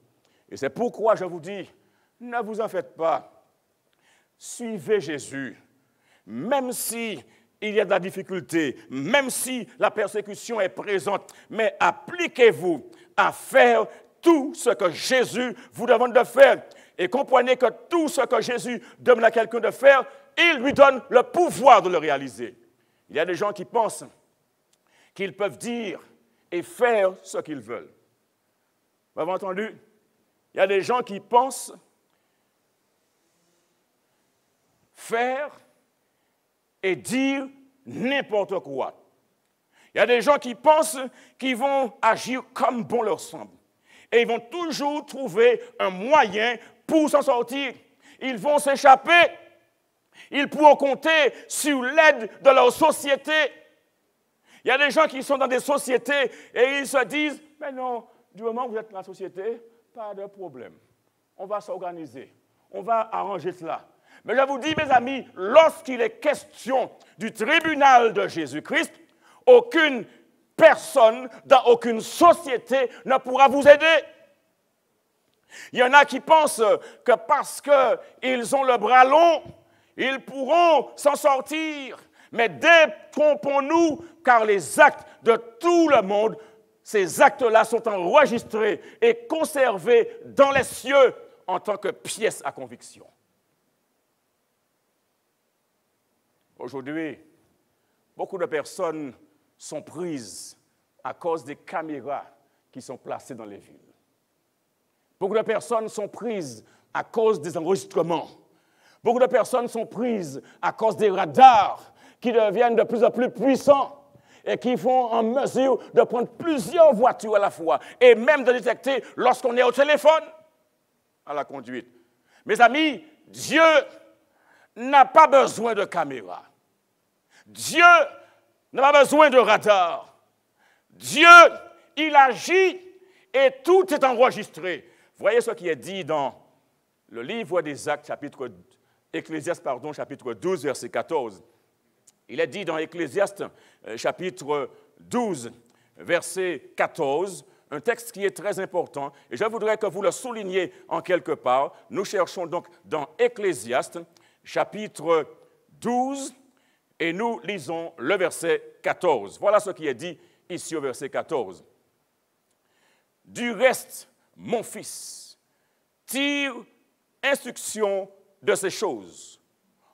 Et c'est pourquoi je vous dis, ne vous en faites pas. Suivez Jésus, même si il y a de la difficulté, même si la persécution est présente, mais appliquez-vous à faire tout ce que Jésus vous demande de faire. Et comprenez que tout ce que Jésus demande à quelqu'un de faire, il lui donne le pouvoir de le réaliser. Il y a des gens qui pensent qu'ils peuvent dire et faire ce qu'ils veulent. Vous avez entendu? Il y a des gens qui pensent faire et dire n'importe quoi. Il Il y a des gens qui pensent qu'ils vont agir comme bon leur semble. Et ils vont toujours trouver un moyen pour s'en sortir. Ils vont s'échapper. Ils pourront compter sur l'aide de leur société. Il y a des gens qui sont dans des sociétés et ils se disent, mais non, du moment où vous êtes dans la société, pas de problème. On va s'organiser. On va arranger cela. Mais je vous dis, mes amis, lorsqu'il est question du tribunal de Jésus-Christ, aucune personne dans aucune société ne pourra vous aider. Il y en a qui pensent que parce qu'ils ont le bras long, ils pourront s'en sortir. Mais détrompons-nous, car les actes de tout le monde, ces actes-là sont enregistrés et conservés dans les cieux en tant que pièces à conviction. Aujourd'hui, beaucoup de personnes sont prises à cause des caméras qui sont placées dans les villes. Beaucoup de personnes sont prises à cause des enregistrements. Beaucoup de personnes sont prises à cause des radars qui deviennent de plus en plus puissants et qui font en mesure de prendre plusieurs voitures à la fois et même de détecter lorsqu'on est au téléphone à la conduite. Mes amis, Dieu n'a pas besoin de caméra. Dieu n'a pas besoin de radar. Dieu, il agit et tout est enregistré. Voyez ce qui est dit dans le livre des Actes, Ecclésiaste, chapitre 12, verset 14. Il est dit dans Ecclésiaste, chapitre 12, verset 14, un texte qui est très important, et je voudrais que vous le souligniez en quelque part. Nous cherchons donc dans Ecclésiaste, chapitre 12, et nous lisons le verset 14. Voilà ce qui est dit ici au verset 14. « Du reste, mon fils, tire instruction de ces choses.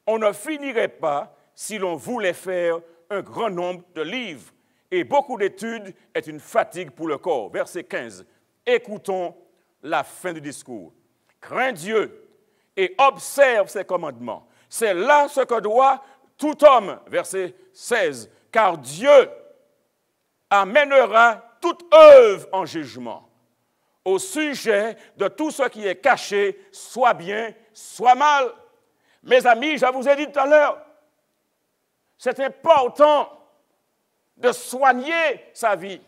On ne finirait pas si l'on voulait faire un grand nombre de livres, et beaucoup d'études est une fatigue pour le corps. » Verset 15. Écoutons la fin du discours. « Crains Dieu et observe ses commandements. C'est là ce que doit tout homme. » Verset 16. « Car Dieu amènera toute œuvre en jugement au sujet de tout ce qui est caché, soit bien, soit mal. » Mes amis, je vous ai dit tout à l'heure, c'est important de soigner sa vie.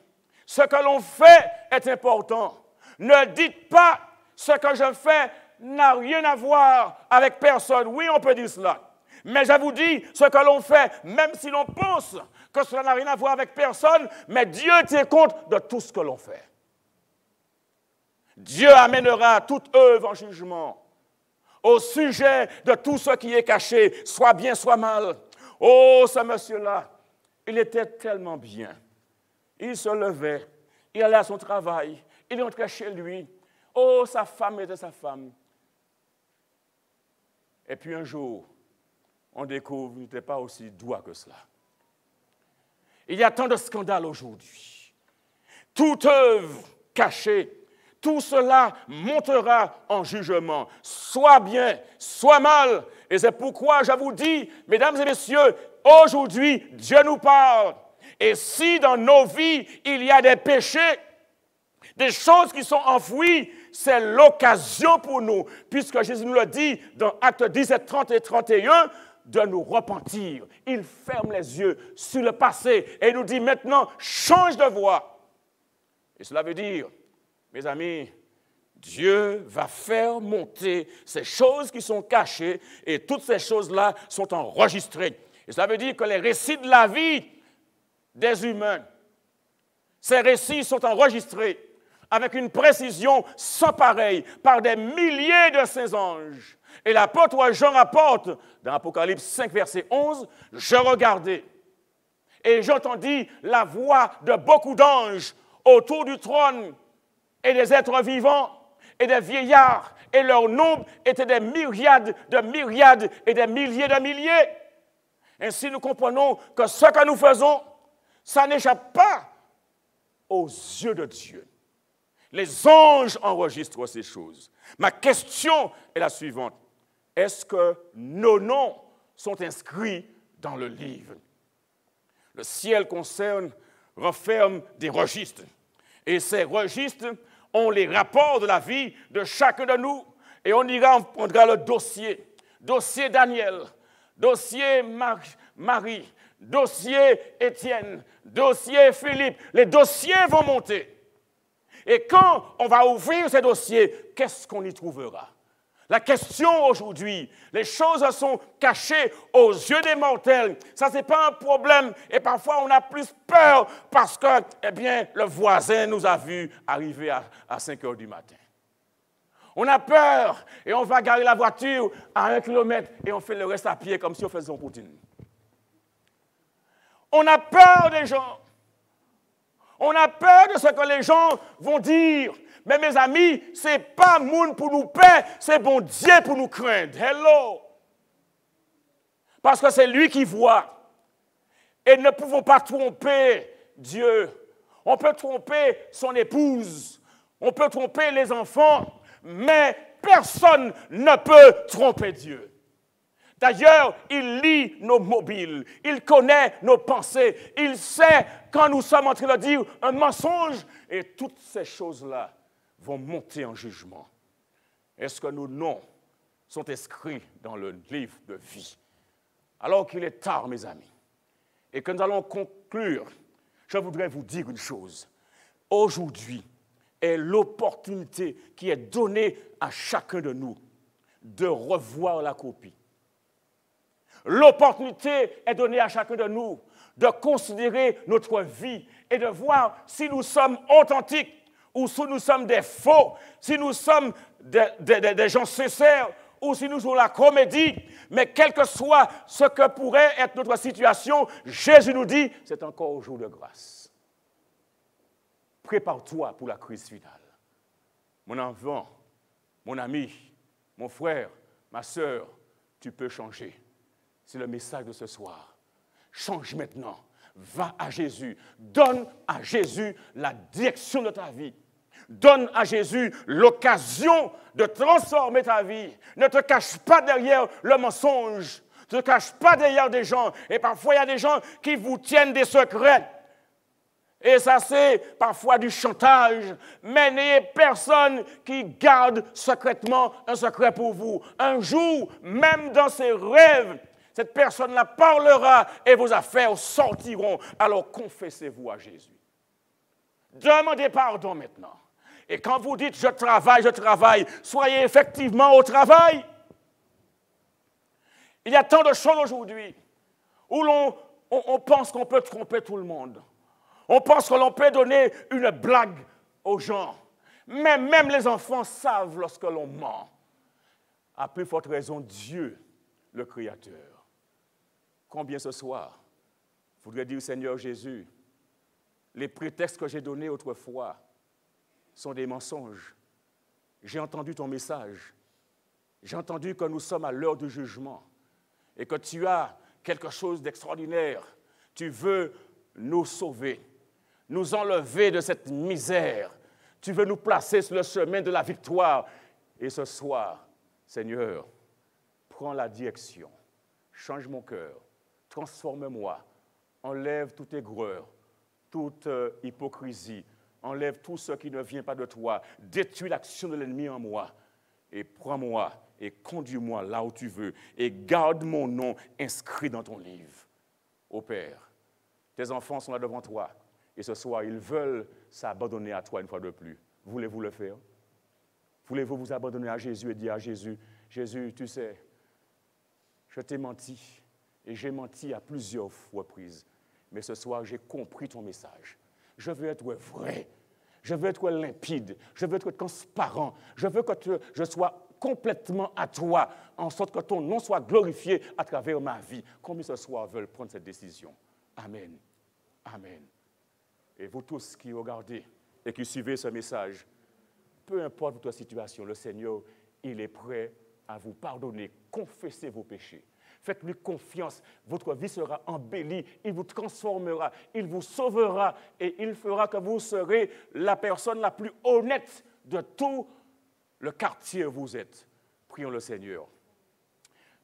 Ce que l'on fait est important. Ne dites pas ce que je fais n'a rien à voir avec personne. Oui, on peut dire cela. Mais je vous dis, ce que l'on fait, même si l'on pense que cela n'a rien à voir avec personne, mais Dieu tient compte de tout ce que l'on fait. Dieu amènera toute œuvre en jugement au sujet de tout ce qui est caché, soit bien, soit mal. Oh, ce monsieur-là, il était tellement bien. Il se levait, il allait à son travail, il rentrait chez lui. Oh, sa femme était sa femme. Et puis un jour, on découvre qu'il n'était pas aussi doux que cela. Il y a tant de scandales aujourd'hui. Toute œuvre cachée, tout cela montera en jugement, soit bien, soit mal. Et c'est pourquoi je vous dis, mesdames et messieurs, aujourd'hui, Dieu nous parle. Et si dans nos vies, il y a des péchés, des choses qui sont enfouies, c'est l'occasion pour nous, puisque Jésus nous le dit dans Actes 17, 30 et 31, de nous repentir. Il ferme les yeux sur le passé et nous dit maintenant, change de voie. Et cela veut dire, mes amis, Dieu va faire monter ces choses qui sont cachées et toutes ces choses-là sont enregistrées. Et cela veut dire que les récits de la vie des humains, ces récits sont enregistrés avec une précision sans pareille par des milliers de saints anges. Et l'apôtre Jean rapporte dans Apocalypse 5, verset 11, « Je regardais et j'entendis la voix de beaucoup d'anges autour du trône et des êtres vivants et des vieillards, et leur nombre était des myriades de myriades et des milliers de milliers. » Ainsi, nous comprenons que ce que nous faisons, ça n'échappe pas aux yeux de Dieu. Les anges enregistrent ces choses. Ma question est la suivante. Est-ce que nos noms sont inscrits dans le livre? Le ciel concerne renferme des registres. Et ces registres ont les rapports de la vie de chacun de nous. Et on prendra le dossier. Dossier Daniel, dossier Marie, dossier Étienne, dossier Philippe. Les dossiers vont monter. Et quand on va ouvrir ces dossiers, qu'est-ce qu'on y trouvera? La question aujourd'hui, les choses sont cachées aux yeux des mortels. Ça, ce n'est pas un problème. Et parfois, on a plus peur parce que, eh bien, le voisin nous a vus arriver à 5 heures du matin. On a peur et on va garer la voiture à 1 kilomètre et on fait le reste à pied comme si on faisait son poutine. On a peur des gens. On a peur de ce que les gens vont dire. Mais mes amis, ce n'est pas moun pour nous paix, c'est bon Dieu pour nous craindre. Hello! Parce que c'est lui qui voit. Et nous ne pouvons pas tromper Dieu. On peut tromper son épouse. On peut tromper les enfants. Mais personne ne peut tromper Dieu. D'ailleurs, il lit nos mobiles, il connaît nos pensées, il sait quand nous sommes en train de dire un mensonge, et toutes ces choses-là vont monter en jugement. Est-ce que nos noms sont inscrits dans le livre de vie? Alors qu'il est tard, mes amis, et que nous allons conclure, je voudrais vous dire une chose. Aujourd'hui est l'opportunité qui est donnée à chacun de nous de revoir la copie. L'opportunité est donnée à chacun de nous de considérer notre vie et de voir si nous sommes authentiques ou si nous sommes des faux, si nous sommes des gens sincères ou si nous jouons la comédie. Mais quel que soit ce que pourrait être notre situation, Jésus nous dit, c'est encore jour de grâce. Prépare-toi pour la crise finale. Mon enfant, mon ami, mon frère, ma sœur, tu peux changer. C'est le message de ce soir. Change maintenant. Va à Jésus. Donne à Jésus la direction de ta vie. Donne à Jésus l'occasion de transformer ta vie. Ne te cache pas derrière le mensonge. Ne te cache pas derrière des gens. Et parfois, il y a des gens qui vous tiennent des secrets. Et ça, c'est parfois du chantage. Mais n'ayez personne qui garde secrètement un secret pour vous. Un jour, même dans ses rêves, cette personne-là parlera et vos affaires sortiront. Alors confessez-vous à Jésus. Demandez pardon maintenant. Et quand vous dites « je travaille », soyez effectivement au travail. Il y a tant de choses aujourd'hui où on pense qu'on peut tromper tout le monde. On pense que l'on peut donner une blague aux gens. Mais même les enfants savent lorsque l'on ment. À plus forte raison, Dieu, le Créateur. Combien ce soir, je voudrais dire, Seigneur Jésus, les prétextes que j'ai donnés autrefois sont des mensonges. J'ai entendu ton message. J'ai entendu que nous sommes à l'heure du jugement et que tu as quelque chose d'extraordinaire. Tu veux nous sauver, nous enlever de cette misère. Tu veux nous placer sur le chemin de la victoire. Et ce soir, Seigneur, prends la direction. Change mon cœur. Transforme-moi, enlève toute aigreur, toute hypocrisie, enlève tout ce qui ne vient pas de toi, détruis l'action de l'ennemi en moi, et prends-moi et conduis-moi là où tu veux, et garde mon nom inscrit dans ton livre. Ô Père, tes enfants sont là devant toi, et ce soir, ils veulent s'abandonner à toi une fois de plus. Voulez-vous le faire? Voulez-vous vous abandonner à Jésus et dire à Jésus, Jésus, tu sais, je t'ai menti. Et j'ai menti à plusieurs reprises. Mais ce soir, j'ai compris ton message. Je veux être vrai. Je veux être limpide. Je veux être transparent. Je veux que je sois complètement à toi, en sorte que ton nom soit glorifié à travers ma vie. Combien ce soir veulent prendre cette décision? Amen. Amen. Et vous tous qui regardez et qui suivez ce message, peu importe votre situation, le Seigneur, il est prêt à vous pardonner. Confessez vos péchés. Faites-lui confiance, votre vie sera embellie, il vous transformera, il vous sauvera et il fera que vous serez la personne la plus honnête de tout le quartier où vous êtes. Prions le Seigneur.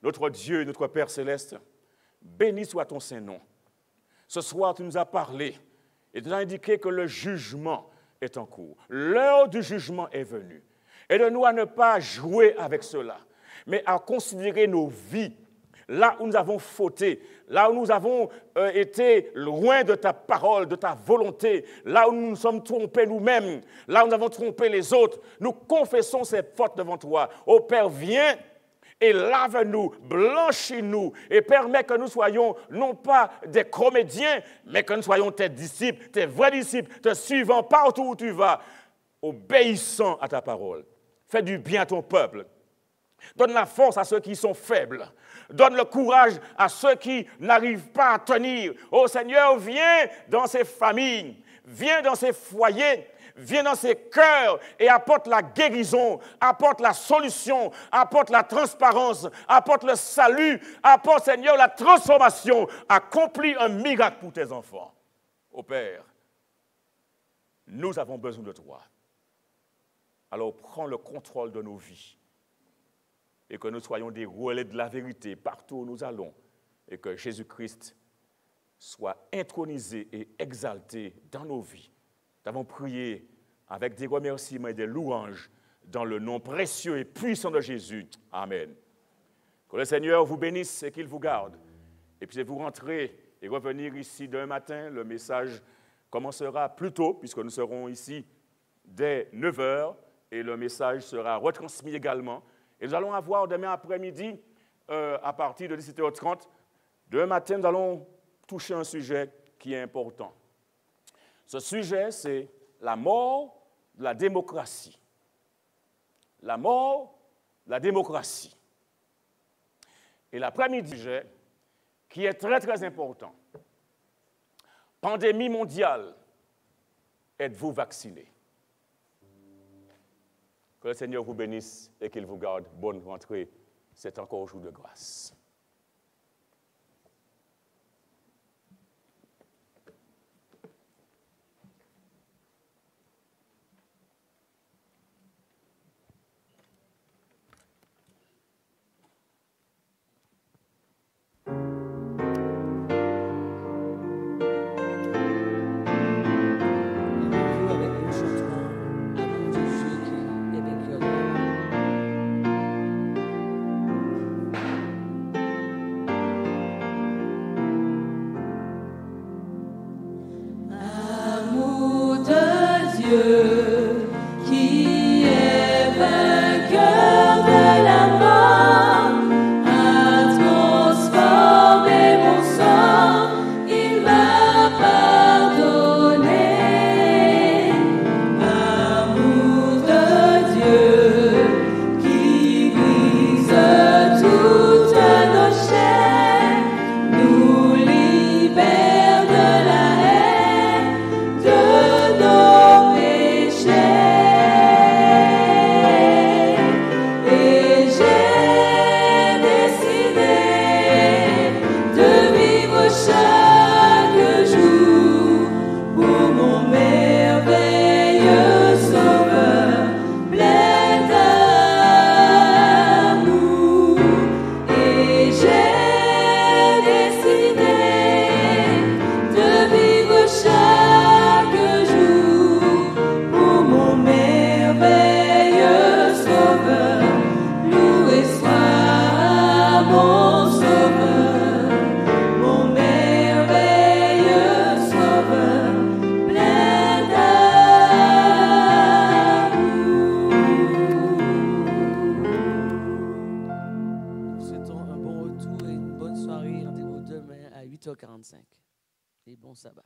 Notre Dieu, notre Père céleste, béni soit ton Saint-Nom. Ce soir, tu nous as parlé et nous a indiqué que le jugement est en cours. L'heure du jugement est venue. Aide-nous à ne pas jouer avec cela, mais à considérer nos vies, là où nous avons fauté, là où nous avons été loin de ta parole, de ta volonté, là où nous nous sommes trompés nous-mêmes, là où nous avons trompé les autres. Nous confessons ces fautes devant toi. Ô Père, viens et lave-nous, blanchis-nous et permets que nous soyons non pas des comédiens, mais que nous soyons tes disciples, tes vrais disciples, te suivant partout où tu vas, obéissant à ta parole. Fais du bien à ton peuple. Donne la force à ceux qui sont faibles. Donne le courage à ceux qui n'arrivent pas à tenir. Ô Seigneur, viens dans ces familles, viens dans ces foyers, viens dans ces cœurs et apporte la guérison, apporte la solution, apporte la transparence, apporte le salut, apporte, Seigneur, la transformation. Accomplis un miracle pour tes enfants. Ô Père, nous avons besoin de toi. Alors prends le contrôle de nos vies et que nous soyons des relais de la vérité partout où nous allons et que Jésus-Christ soit intronisé et exalté dans nos vies. Nous avons prié avec des remerciements et des louanges dans le nom précieux et puissant de Jésus. Amen. Que le Seigneur vous bénisse et qu'il vous garde. Et puis vous rentrez et revenir ici demain matin. Le message commencera plus tôt puisque nous serons ici dès 9h et le message sera retransmis également. Et nous allons avoir demain après-midi, à partir de 17h30, demain matin, nous allons toucher un sujet qui est important. Ce sujet, c'est la mort de la démocratie. La mort de la démocratie. Et l'après-midi, sujet qui est très, très important. Pandémie mondiale, êtes-vous vaccinés? Que le Seigneur vous bénisse et qu'il vous garde. Bonne rentrée. C'est encore jour de grâce. Qui est vainqueur de la mort, a transformé mon sang, il m'a pardonné. Amour de Dieu qui brise toutes nos chaînes, nous libère de la haine, de nos péchés. Et j'ai décidé de vivre chaque jour pour mon merveilleux Sauveur, plein d'amour. Et j'ai décidé de vivre chaque jour pour mon merveilleux Sauveur. Loué soit mon Sauveur, mon merveilleux Sauveur, plein d'amour. Nous souhaitons un bon retour et une bonne soirée. Rendez-vous demain à 8h45. Et bon sabbat.